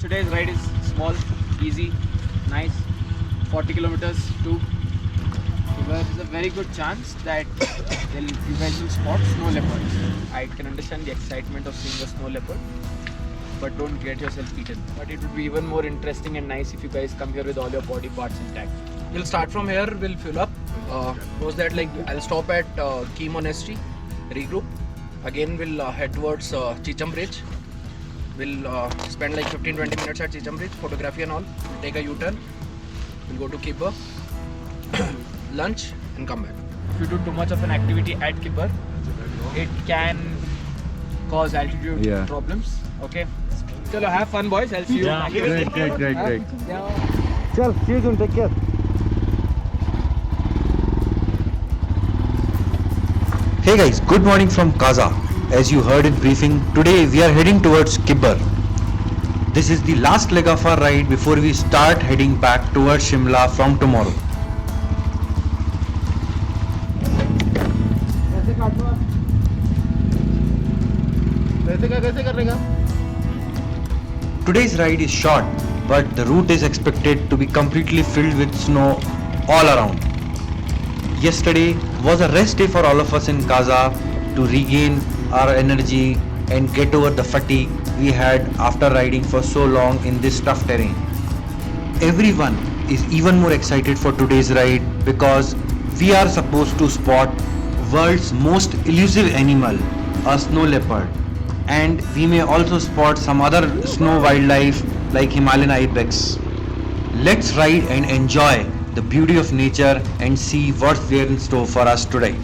today's ride is small, easy, nice. 40 kilometers to there is a very good chance that you guys will spot snow leopards. I can understand the excitement of seeing a snow leopard, but don't get yourself eaten. But it would be even more interesting and nice if you guys come here with all your body parts intact. We'll start from here, we'll fill up. Post that, like, I'll stop at Key Monastery, regroup. Again, we'll head towards Chicham Bridge. We'll spend like 15-20 minutes at Chicham Bridge, photography and all. We'll take a U-turn. We'll go to Kibber, lunch, and come back. If you do too much of an activity at Kibber, it can cause altitude problems. Okay. Chalo, have fun, boys. I'll see you. Yeah, great. Chal, see you soon. Take care. Hey guys, good morning from Kaza. As you heard in briefing, today we are heading towards Kibber. This is the last leg of our ride before we start heading back towards Shimla from tomorrow. Today's ride is short, but the route is expected to be completely filled with snow all around. Yesterday was a rest day for all of us in Kaza to regain our energy and get over the fatigue we had after riding for so long in this tough terrain. Everyone is even more excited for today's ride because we are supposed to spot world's most elusive animal, a snow leopard, and we may also spot some other snow wildlife like Himalayan ibex. Let's ride and enjoy the beauty of nature and see what's there in store for us today.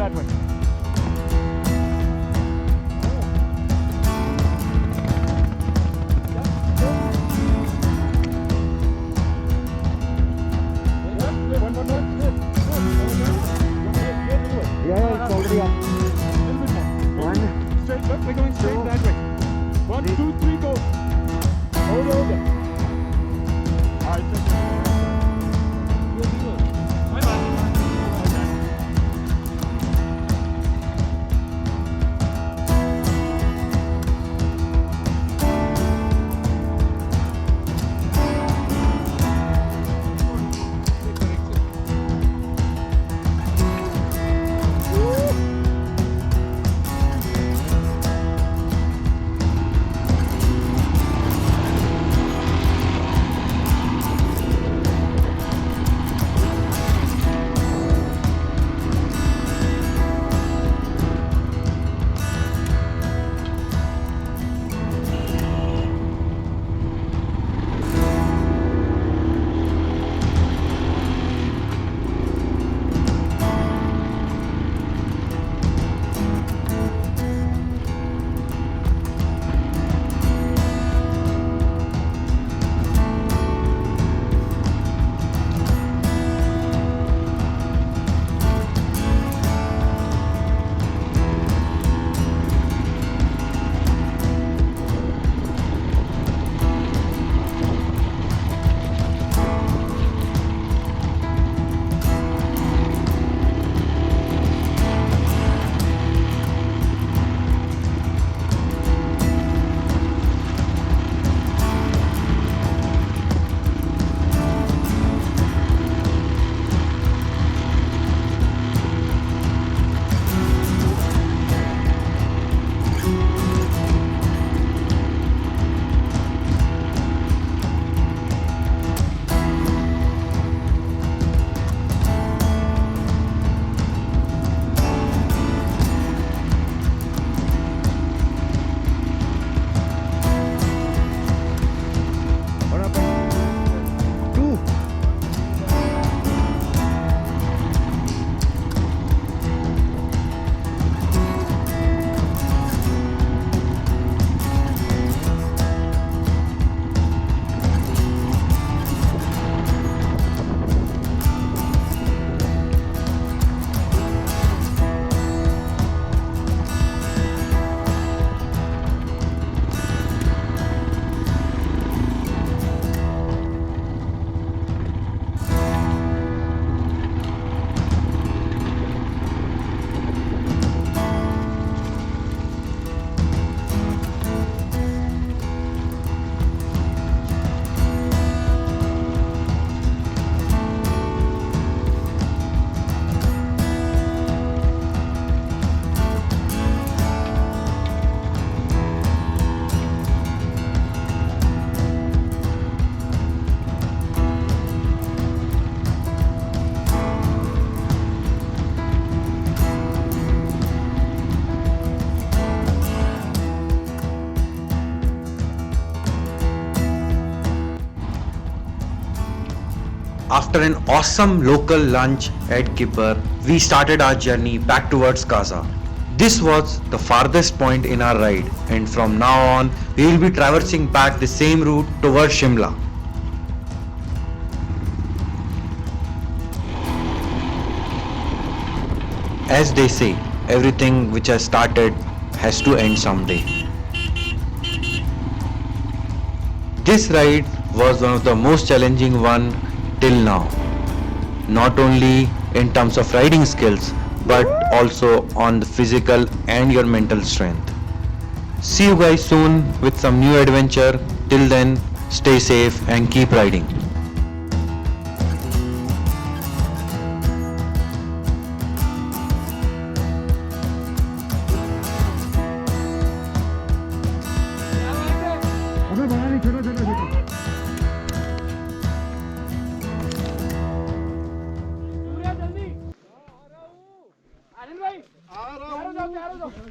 that way. One more. Yeah, it's already up. One. Straight, look, we're going straight that way. 1, 2, 3, go. Hold. Alright, After an awesome local lunch at Kipper, we started our journey back towards Kaza. This was the farthest point in our ride, and from now on we will be traversing back the same route towards Shimla. As they say, everything which has started has to end someday. This ride was one of the most challenging one till now. Not only in terms of riding skills, but also on the physical and your mental strength. See you guys soon with some new adventure. Till then, stay safe and keep riding. आ रहा हूँ।